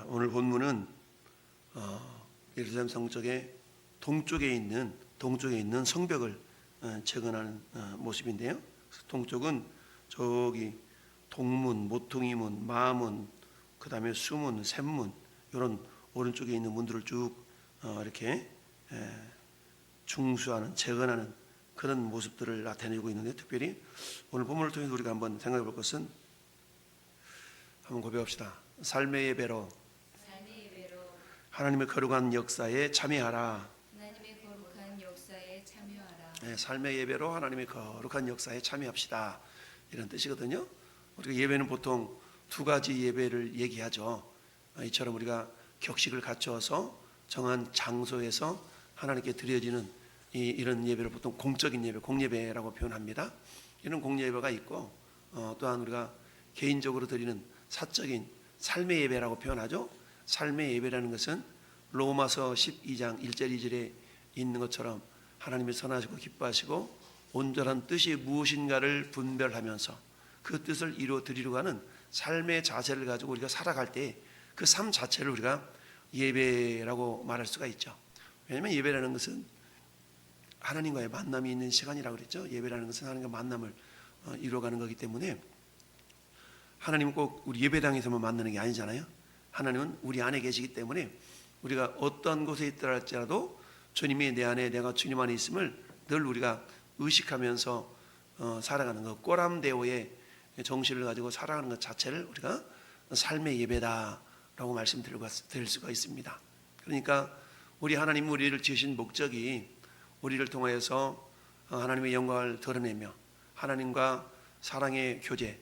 오늘 본문은 예루살렘 성적의 동쪽에 있는 성벽을 재건하는 모습인데요. 동쪽은 저기 동문, 모퉁이문, 마문, 그 다음에 수문, 샘문, 이런 오른쪽에 있는 문들을 쭉 이렇게 중수하는, 재건하는 그런 모습들을 나타내고 있는데, 특별히 오늘 본문을 통해서 우리가 한번 생각해 볼 것은, 한번 고백합시다. 삶의 예배로 하나님의 거룩한 역사에 참여하라. 하나님의 거룩한 역사에 참여하라. 삶의 예배로 하나님의 거룩한 역사에 참여합시다, 이런 뜻이거든요. 우리가 예배는 보통 두 가지 예배를 얘기하죠. 이처럼 우리가 격식을 갖추어서 정한 장소에서 하나님께 드려지는 이런 예배를 보통 공적인 예배, 공예배라고 표현합니다. 이런 공예배가 있고, 또한 우리가 개인적으로 드리는 사적인 삶의 예배라고 표현하죠. 삶의 예배라는 것은 로마서 12장 1절 2절에 있는 것처럼 하나님이 선하시고 기뻐하시고 온전한 뜻이 무엇인가를 분별하면서 그 뜻을 이루어 드리려고 하는 삶의 자세를 가지고 우리가 살아갈 때 그 삶 자체를 우리가 예배라고 말할 수가 있죠. 왜냐하면 예배라는 것은 하나님과의 만남이 있는 시간이라고 그랬죠. 예배라는 것은 하나님과 만남을 이루어가는 거기 때문에, 하나님은 꼭 우리 예배당에서만 만나는 게 아니잖아요. 하나님은 우리 안에 계시기 때문에 우리가 어떤 곳에 있더라 할지라도 주님이 내 안에, 내가 주님 안에 있음을 늘 우리가 의식하면서 살아가는 것, 꼬람데오의 정신을 가지고 살아가는 것 자체를 우리가 삶의 예배다라고 말씀드릴 수가 있습니다. 그러니까 우리 하나님, 우리를 지으신 목적이 우리를 통하여서 하나님의 영광을 드러내며 하나님과 사랑의 교제,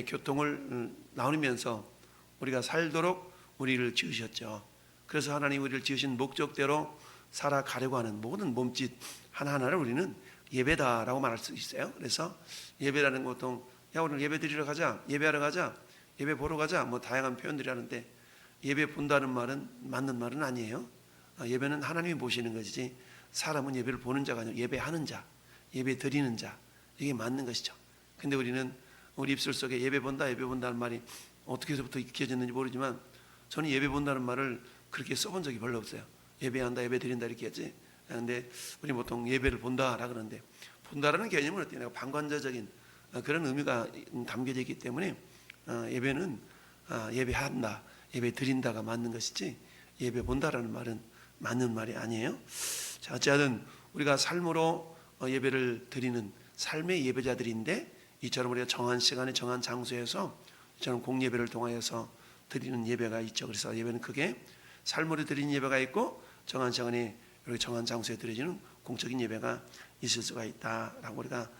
교통을 나누면서 우리가 살도록 우리를 지으셨죠. 그래서 하나님 우리를 지으신 목적대로 살아가려고 하는 모든 몸짓 하나하나를 우리는 예배다라고 말할 수 있어요. 그래서 예배라는 것, 보통 야 오늘 예배 드리러 가자, 예배하러 가자, 예배 보러 가자, 뭐 다양한 표현들이 하는데, 예배 본다는 말은 맞는 말은 아니에요. 예배는 하나님이 보시는 것이지 사람은 예배를 보는 자가 아니라 예배하는 자, 예배 드리는 자, 이게 맞는 것이죠. 근데 우리는 우리 입술 속에 예배 본다는 말이 어떻게 해서부터 익혀졌는지 모르지만, 저는 예배 본다는 말을 그렇게 써본 적이 별로 없어요. 예배한다, 예배 드린다 이렇게 했지. 근데 우리 보통 예배를 본다라 그러는데, 본다라는 개념은 어때요? 내가 방관자적인 그런 의미가 담겨져 있기 때문에 예배는 예배한다, 예배 드린다가 맞는 것이지 예배 본다라는 말은 맞는 말이 아니에요. 자, 어쨌든 우리가 삶으로 예배를 드리는 삶의 예배자들인데, 이처럼 우리가 정한 시간에 정한 장소에서 이처럼 공예배를 통하여서 드리는 예배가 있죠. 그래서 예배는 크게 삶으로 드리는 예배가 있고, 정한 시간에 이렇게 정한 장소에 드려지는 공적인 예배가 있을 수가 있다라고 우리가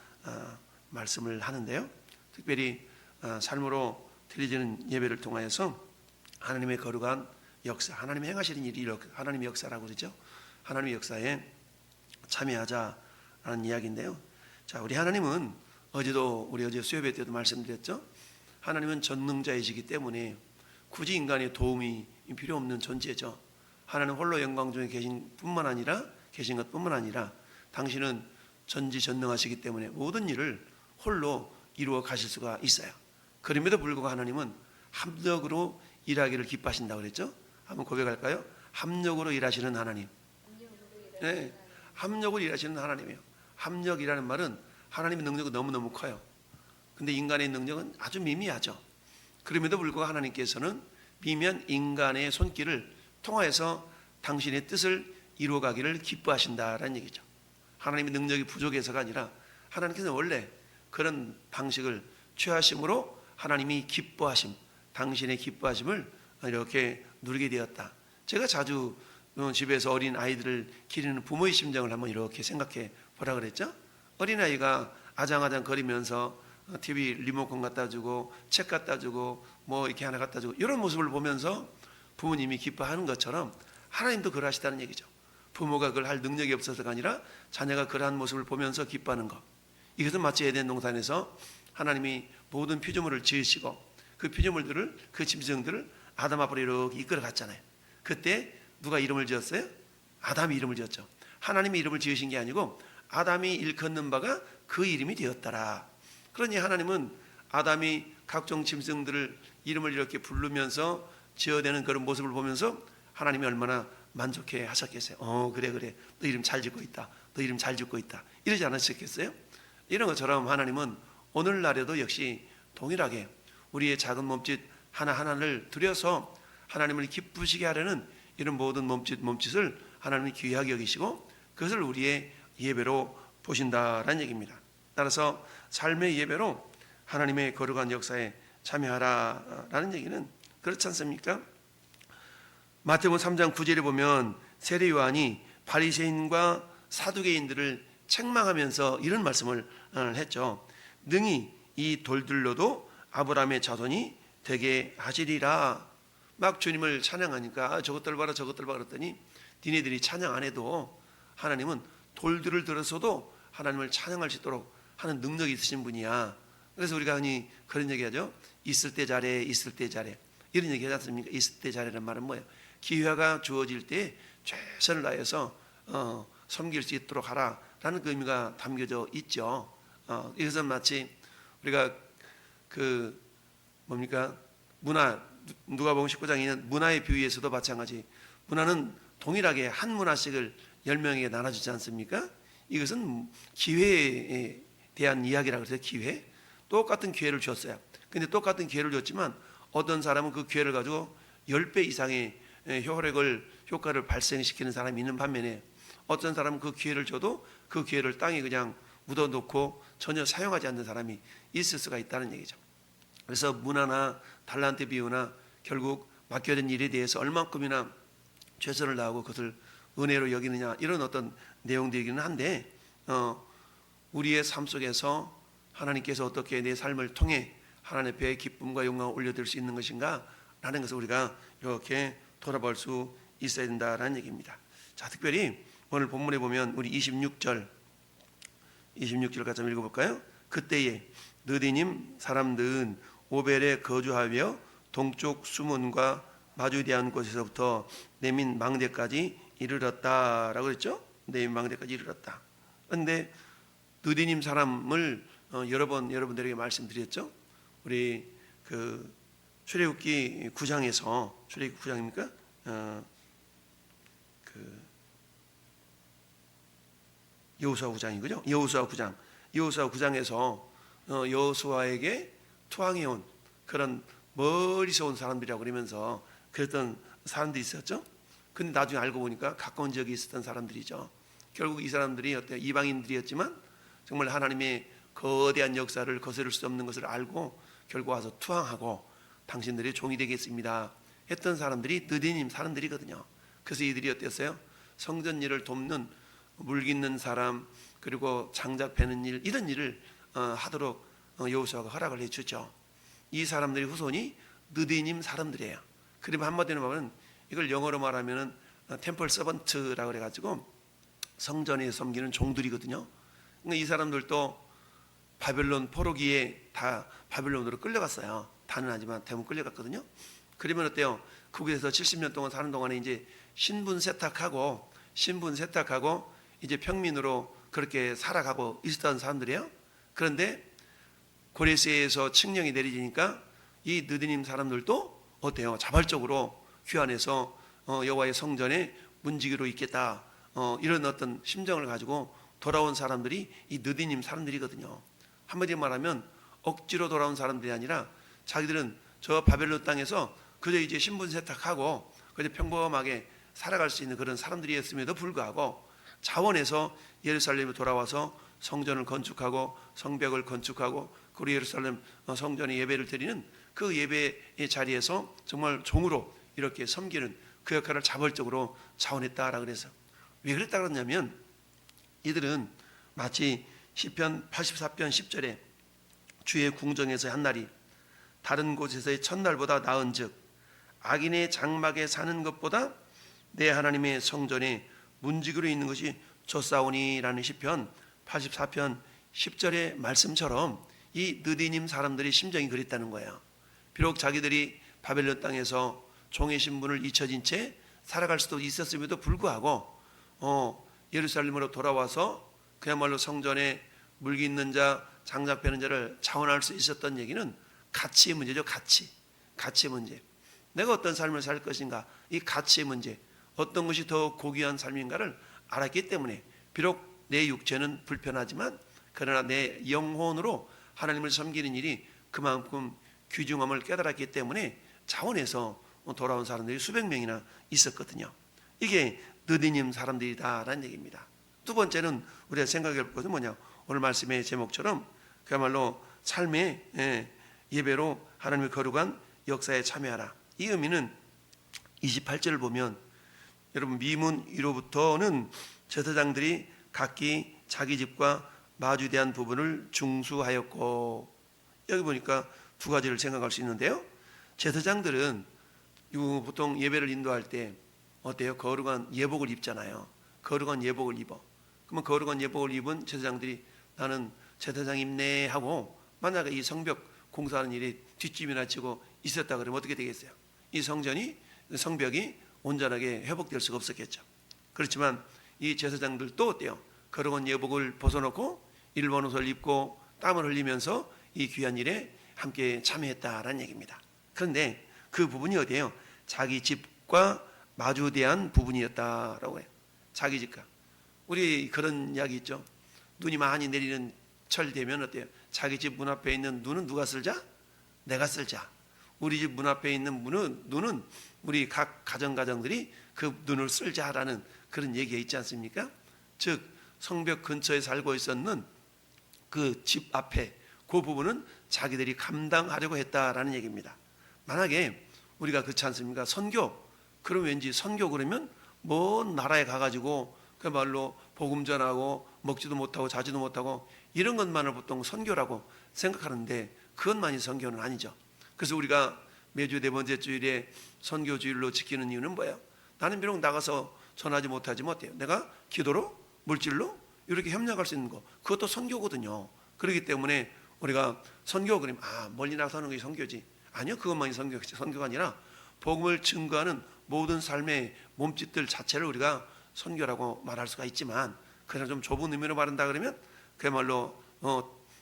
말씀을 하는데요. 특별히 삶으로 드려지는 예배를 통하여서 하나님의 거룩한 역사, 하나님이 행하시는 일이 하나님의 역사라고 그러죠. 하나님의 역사에 참여하자라는 이야기인데요. 자, 우리 하나님은 우리 어제 수요예배 때도 말씀드렸죠. 하나님은 전능자이시기 때문에 굳이 인간의 도움이 필요 없는 존재죠. 하나님 홀로 영광 중에 계신 것뿐만 아니라 당신은 전지전능하시기 때문에 모든 일을 홀로 이루어 가실 수가 있어요. 그럼에도 불구하고 하나님은 합력으로 일하기를 기뻐하신다고 그랬죠. 한번 고백할까요? 합력으로 일하시는 하나님. 네, 합력으로 일하시는 하나님이에요. 합력이라는 말은 하나님의 능력은 너무너무 커요. 근데 인간의 능력은 아주 미미하죠. 그럼에도 불구하고 하나님께서는 미미한 인간의 손길을 통하여서 당신의 뜻을 이루어가기를 기뻐하신다라는 얘기죠. 하나님의 능력이 부족해서가 아니라 하나님께서는 원래 그런 방식을 취하심으로 하나님이 당신의 기뻐하심을 이렇게 누리게 되었다. 제가 자주 집에서 어린 아이들을 기르는 부모의 심정을 한번 이렇게 생각해 보라 그랬죠. 어린아이가 아장아장 거리면서 TV 리모컨 갖다 주고 책 갖다 주고 뭐 이렇게 하나 갖다 주고 이런 모습을 보면서 부모님이 기뻐하는 것처럼 하나님도 그러하시다는 얘기죠. 부모가 그걸 할 능력이 없어서가 아니라 자녀가 그러한 모습을 보면서 기뻐하는 것. 이것은 마치 에덴 동산에서 하나님이 모든 피조물을 지으시고 그 피조물들을, 그 짐승들을 아담 앞으로 이렇게 이끌어 갔잖아요. 그때 누가 이름을 지었어요? 아담이 이름을 지었죠. 하나님이 이름을 지으신 게 아니고 아담이 일컫는 바가 그 이름이 되었더라. 그러니 하나님은 아담이 각종 짐승들을 이름을 이렇게 부르면서 지어대는 그런 모습을 보면서 하나님이 얼마나 만족해 하셨겠어요. 그래 너 이름 잘 짓고 있다, 너 이름 잘 짓고 있다, 이러지 않으셨겠어요? 이런 것처럼 하나님은 오늘날에도 역시 동일하게 우리의 작은 몸짓 하나하나를 들여서 하나님을 기쁘시게 하려는 이런 모든 몸짓을 하나님이 귀하게 여기시고 그것을 우리의 예배로 보신다라는 얘기입니다. 따라서 삶의 예배로 하나님의 거룩한 역사에 참여하라라는 얘기는 그렇지 않습니까? 마태복음 3장 9절에 보면 세례 요한이 바리새인과 사두개인들을 책망하면서 이런 말씀을 했죠. 능히 이 돌들로도 아브라함의 자손이 되게 하시리라. 막 주님을 찬양하니까 저것들 봐라 저것들 봐라 그랬더니 니네들이 찬양 안 해도 하나님은 돌들을 들어서도 하나님을 찬양할 수 있도록 하는 능력이 있으신 분이야. 그래서 우리가 흔히 그런 얘기하죠. 있을 때 잘해, 있을 때 잘해. 이런 얘기 하지 않습니까? 있을 때 잘해라는 말은 뭐예요? 기회가 주어질 때 최선을 다해서 섬길 수 있도록 하라라는 그 의미가 담겨져 있죠. 이것은 마치 우리가 그 뭡니까? 문화, 누가복음 19장에 있는 문화의 비유에서도 마찬가지. 문화는 동일하게 한 문화씩을 10명에게 나눠주지 않습니까? 이것은 기회에 대한 이야기라고 해서 기회. 똑같은 기회를 줬어요. 근데 똑같은 기회를 줬지만 어떤 사람은 그 기회를 가지고 10배 이상의 효과를 발생시키는 사람이 있는 반면에 어떤 사람은 그 기회를 줘도 그 기회를 땅에 그냥 묻어놓고 전혀 사용하지 않는 사람이 있을 수가 있다는 얘기죠. 그래서 문화나 달란트 비유나 결국 맡겨진 일에 대해서 얼만큼이나 최선을 다하고 그것을 은혜로 여기느냐 이런 어떤 내용들이기는 한데 우리의 삶 속에서 하나님께서 어떻게 내 삶을 통해 하나님 앞에 기쁨과 영광을 올려드릴 수 있는 것인가 라는 것을 우리가 이렇게 돌아볼 수 있어야 된다는 얘기입니다. 자, 특별히 오늘 본문에 보면 우리 26절 같이 한번 읽어볼까요? 그때에 느디님 사람들은 오벨에 거주하며 동쪽 수문과 마주대한 곳에서부터 네민 망대까지 이르렀다라고 그랬죠? 네민 망대까지 이르렀다. 그런데 느디님 사람을 여러 번 여러분들에게 말씀드렸죠? 우리 그 출애굽기 9장에서 출애굽기 9장입니까? 그 여호수아 9장이죠. 여호수아 9장에서 여호수아에게 투항해온 그런 멀리서 온 사람들이라고 그러면서 그랬던 사람들이 있었죠. 근데 나중에 알고 보니까 가까운 지역에 있었던 사람들이죠. 결국 이 사람들이 어때요? 이방인들이었지만 정말 하나님의 거대한 역사를 거스를 수 없는 것을 알고 결국 와서 투항하고 당신들이 종이 되겠습니다 했던 사람들이 느디님 사람들이거든요. 그래서 이들이 어땠어요? 성전 일을 돕는 물 깃는 사람 그리고 장작 베는 일 이런 일을 하도록 여호수아가 허락을 해주죠. 이 사람들의 후손이 느디님 사람들이에요. 그러면 한마디로 말하면 이걸 영어로 말하면 템플 서번트라고 그래가지고 성전에 섬기는 종들이거든요. 그러니까 이 사람들도 바벨론 포로기에 다 바벨론으로 끌려갔어요. 다는 아니지만 대부분 끌려갔거든요. 그러면 어때요? 그곳에서 70년 동안 사는 동안에 이제 신분 세탁하고 이제 평민으로 그렇게 살아가고 있었던 사람들이에요. 그런데 고레스에서 칙령이 내려지니까 이 느디님 사람들도 어때요? 자발적으로 귀환해서 여호와의 성전에 문지기로 있겠다 이런 어떤 심정을 가지고 돌아온 사람들이 이 느디님 사람들이거든요. 한마디로 말하면 억지로 돌아온 사람들이 아니라 자기들은 저 바벨론 땅에서 그저 이제 신분 세탁하고 그저 평범하게 살아갈 수 있는 그런 사람들이었음에도 불구하고 자원해서 예루살렘에 돌아와서 성전을 건축하고 성벽을 건축하고 그리고 예루살렘 성전에 예배를 드리는 그 예배의 자리에서 정말 종으로 이렇게 섬기는 그 역할을 자발적으로 자원했다라고 그래서 왜 그랬다 그러냐면 이들은 마치 시편 84편 10절에 주의 궁정에서 한 날이 다른 곳에서의 첫날보다 나은즉 악인의 장막에 사는 것보다 내 하나님의 성전에 문지기로 있는 것이 좋사오니라는 시편 84편 10절의 말씀처럼 이 느디님 사람들의 심정이 그랬다는 거예요. 비록 자기들이 바벨론 땅에서 종의 신분을 잊혀진 채 살아갈 수도 있었음에도 불구하고 예루살렘으로 돌아와서 그야말로 성전에 물기 있는 자, 장작 베는 자를 자원할 수 있었던 얘기는 가치의 문제죠. 가치의 문제, 내가 어떤 삶을 살 것인가, 이 가치의 문제, 어떤 것이 더 고귀한 삶인가를 알았기 때문에 비록 내 육체는 불편하지만 그러나 내 영혼으로 하나님을 섬기는 일이 그만큼 귀중함을 깨달았기 때문에 자원해서 돌아온 사람들이 수백 명이나 있었거든요. 이게 느디님 사람들이다라는 얘기입니다. 두 번째는 우리가 생각해 볼 것은 뭐냐, 오늘 말씀의 제목처럼 그야말로 삶의 예배로 하나님의 거룩한 역사에 참여하라. 이 의미는 28절을 보면 여러분 미문 위로부터는 제사장들이 각기 자기 집과 마주대한 부분을 중수하였고, 여기 보니까 두 가지를 생각할 수 있는데요. 제사장들은 보통 예배를 인도할 때 어때요? 거룩한 예복을 입잖아요. 거룩한 예복을 입어. 그러면 거룩한 예복을 입은 제사장들이 나는 제사장 입네 하고 만약에 이 성벽 공사하는 일이 뒷짐이나 치고 있었다 그러면 어떻게 되겠어요? 이 성벽이 온전하게 회복될 수가 없었겠죠. 그렇지만 이 제사장들도 어때요? 거룩한 예복을 벗어놓고 일본 옷을 입고 땀을 흘리면서 이 귀한 일에 함께 참여했다라는 얘기입니다. 그런데 그 부분이 어디예요? 자기 집과 마주대한 부분이었다라고 해요. 자기 집과. 우리 그런 이야기 있죠. 눈이 많이 내리는 철 되면 어때요? 자기 집 문 앞에 있는 눈은 누가 쓸자? 내가 쓸자. 우리 집 문 앞에 있는 눈은 우리 각 가정들이 그 눈을 쓸자라는 그런 얘기가 있지 않습니까? 즉 성벽 근처에 살고 있었는 그 집 앞에 그 부분은 자기들이 감당하려고 했다라는 얘기입니다. 만약에 우리가 그렇지 않습니까? 선교, 그럼 왠지 선교 그러면 먼 나라에 가가지고 그야말로 복음 전하고 먹지도 못하고 자지도 못하고 이런 것만을 보통 선교라고 생각하는데 그것만이 선교는 아니죠. 그래서 우리가 매주 네 번째 주일에 선교주일로 지키는 이유는 뭐예요? 나는 비록 나가서 전하지 못하지 못해요. 내가 기도로 물질로 이렇게 협력할 수 있는 거, 그것도 선교거든요. 그렇기 때문에 우리가 선교 그러면 멀리 나가서 하는 것이 선교지. 아니요, 그것만이 선교가 아니라 복음을 증거하는 모든 삶의 몸짓들 자체를 우리가 선교라고 말할 수가 있지만, 그냥 좀 좁은 의미로 말한다 그러면 그야말로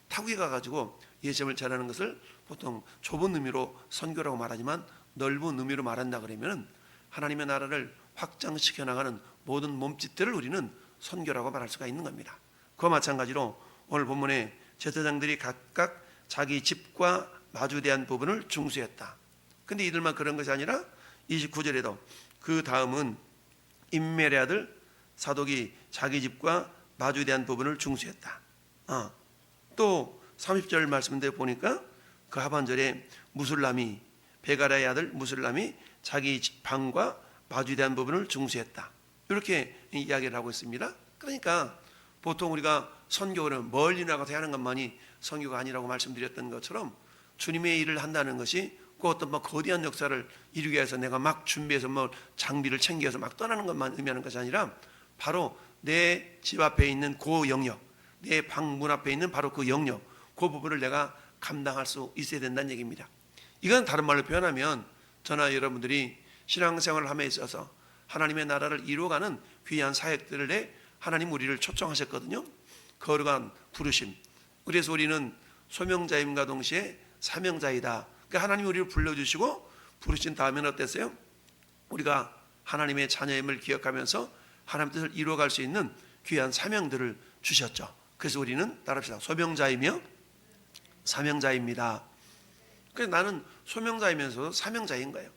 타국에 가가지고 예수님을 전하는 것을 보통 좁은 의미로 선교라고 말하지만 넓은 의미로 말한다 그러면 하나님의 나라를 확장시켜 나가는 모든 몸짓들을 우리는 선교라고 말할 수가 있는 겁니다. 그와 마찬가지로 오늘 본문에 제사장들이 각각 자기 집과 마주대한 부분을 중수했다. 근데 이들만 그런 것이 아니라 29절에도 그 다음은 임멜의 아들 사독이 자기 집과 마주대한 부분을 중수했다. 또 30절 말씀대 보니까 그 하반절에 무술람이 베가라의 아들 무술람이 자기 방과 마주대한 부분을 중수했다. 이렇게 이야기를 하고 있습니다. 그러니까 보통 우리가 선교는 멀리 나가서 하는 것만이 선교가 아니라고 말씀드렸던 것처럼 주님의 일을 한다는 것이 그 어떤 거대한 역사를 이루기 위해서 내가 막 준비해서 장비를 챙겨서 막 떠나는 것만 의미하는 것이 아니라 바로 내 집 앞에 있는 그 영역, 내 방 문 앞에 있는 바로 그 영역, 그 부분을 내가 감당할 수 있어야 된다는 얘기입니다. 이건 다른 말로 표현하면 저나 여러분들이 신앙생활을 함에 있어서 하나님의 나라를 이루어가는 귀한 사역들에 하나님 우리를 초청하셨거든요. 거룩한 부르심. 그래서 우리는 소명자임과 동시에 사명자이다. 그러니까 하나님이 우리를 불러주시고 부르신 다음에는 어땠어요? 우리가 하나님의 자녀임을 기억하면서 하나님 뜻을 이루어갈 수 있는 귀한 사명들을 주셨죠. 그래서 우리는 따라합시다. 소명자이며 사명자입니다. 그래서 나는 소명자이면서도 사명자인 거예요.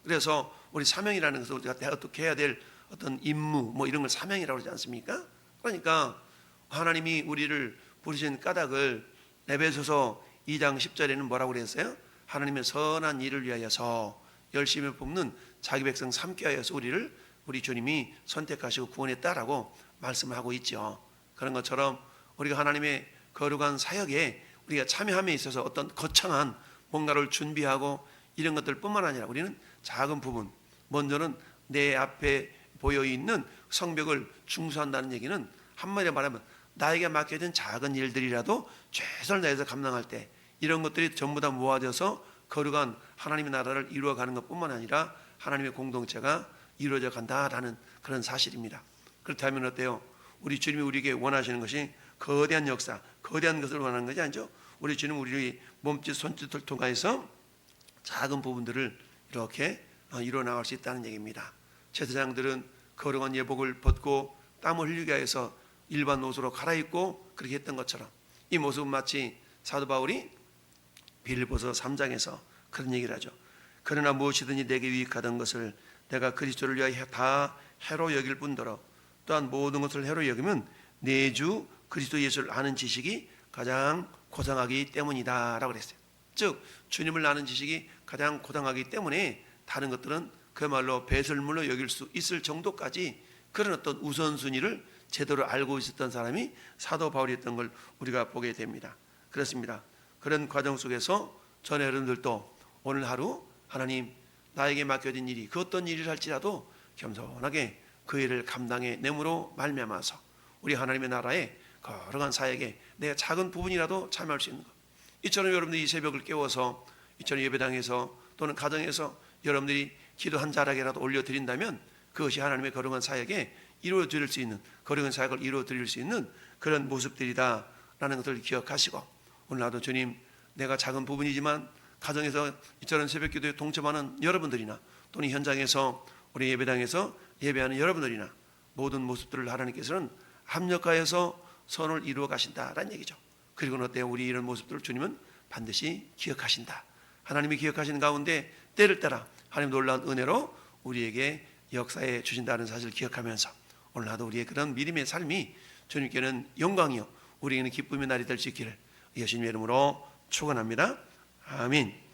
그래서 우리 사명이라는 것을 우리가 어떻게 해야 될 어떤 임무 이런 걸 사명이라고 그러지 않습니까? 그러니까 하나님이 우리를 부르신 까닭을 에베소서 2장 10절에는 뭐라고 그랬어요? 하나님의 선한 일을 위하여서 열심히 뽑는 자기 백성 삼게 하여서 우리 주님이 선택하시고 구원했다라고 말씀을 하고 있죠. 그런 것처럼 우리가 하나님의 거룩한 사역에 우리가 참여함에 있어서 어떤 거창한 뭔가를 준비하고 이런 것들뿐만 아니라 우리는 작은 부분, 먼저는 내 앞에 보여있는 성벽을 중수한다는 얘기는 한마디로 말하면 나에게 맡겨진 작은 일들이라도 최선을 다해서 감당할 때 이런 것들이 전부 다 모아져서 거룩한 하나님의 나라를 이루어가는 것뿐만 아니라 하나님의 공동체가 이루어져 간다라는 그런 사실입니다. 그렇다면 어때요? 우리 주님이 우리에게 원하시는 것이 거대한 역사, 거대한 것을 원하는 것이 아니죠. 우리 주님은 우리 몸짓 손짓을 통해서 작은 부분들을 이렇게 이루어 나갈 수 있다는 얘기입니다. 제사장들은 거룩한 예복을 벗고 땀을 흘리게 해서 일반 옷으로 갈아입고 그렇게 했던 것처럼 이 모습은 마치 사도 바울이 빌립보서 3장에서 그런 얘기를 하죠. 그러나 무엇이든지 내게 유익하던 것을 내가 그리스도를 위하여 다 해로 여길 뿐더러 또한 모든 것을 해로 여기면 내 주 그리스도 예수를 아는 지식이 가장 고상하기 때문이다 라고 그랬어요. 즉 주님을 아는 지식이 가장 고상하기 때문에 다른 것들은 그야말로 배설물로 여길 수 있을 정도까지 그런 어떤 우선순위를 제대로 알고 있었던 사람이 사도 바울이었던 걸 우리가 보게 됩니다. 그렇습니다. 그런 과정 속에서 전 여러분들도 오늘 하루 하나님 나에게 맡겨진 일이 그 어떤 일을 할지라도 겸손하게 그 일을 감당해 내므로 말미암아서 우리 하나님의 나라에 거룩한 사역에 내가 작은 부분이라도 참여할 수 있는 것. 이처럼 여러분들이 이 새벽을 깨워서 이처럼 예배당에서 또는 가정에서 여러분들이 기도 한 자락이라도 올려드린다면 그것이 하나님의 거룩한 사역에 이루어드릴 수 있는 거룩한 사역을 이루어드릴 수 있는 그런 모습들이다라는 것을 기억하시고 오늘 나도 주님 내가 작은 부분이지만 가정에서 이처럼 새벽 기도에 동참하는 여러분들이나 또는 현장에서 우리 예배당에서 예배하는 여러분들이나 모든 모습들을 하나님께서는 합력하여서 선을 이루어 가신다라는 얘기죠. 그리고 어때요? 우리 이런 모습들을 주님은 반드시 기억하신다. 하나님이 기억하시는 가운데 때를 따라 하나님 놀라운 은혜로 우리에게 역사해 주신다는 사실을 기억하면서 오늘 나도 우리의 그런 믿음의 삶이 주님께는 영광이요 우리에게는 기쁨의 날이 될 수 있기를 예수님의 이름으로 축원합니다. 아멘.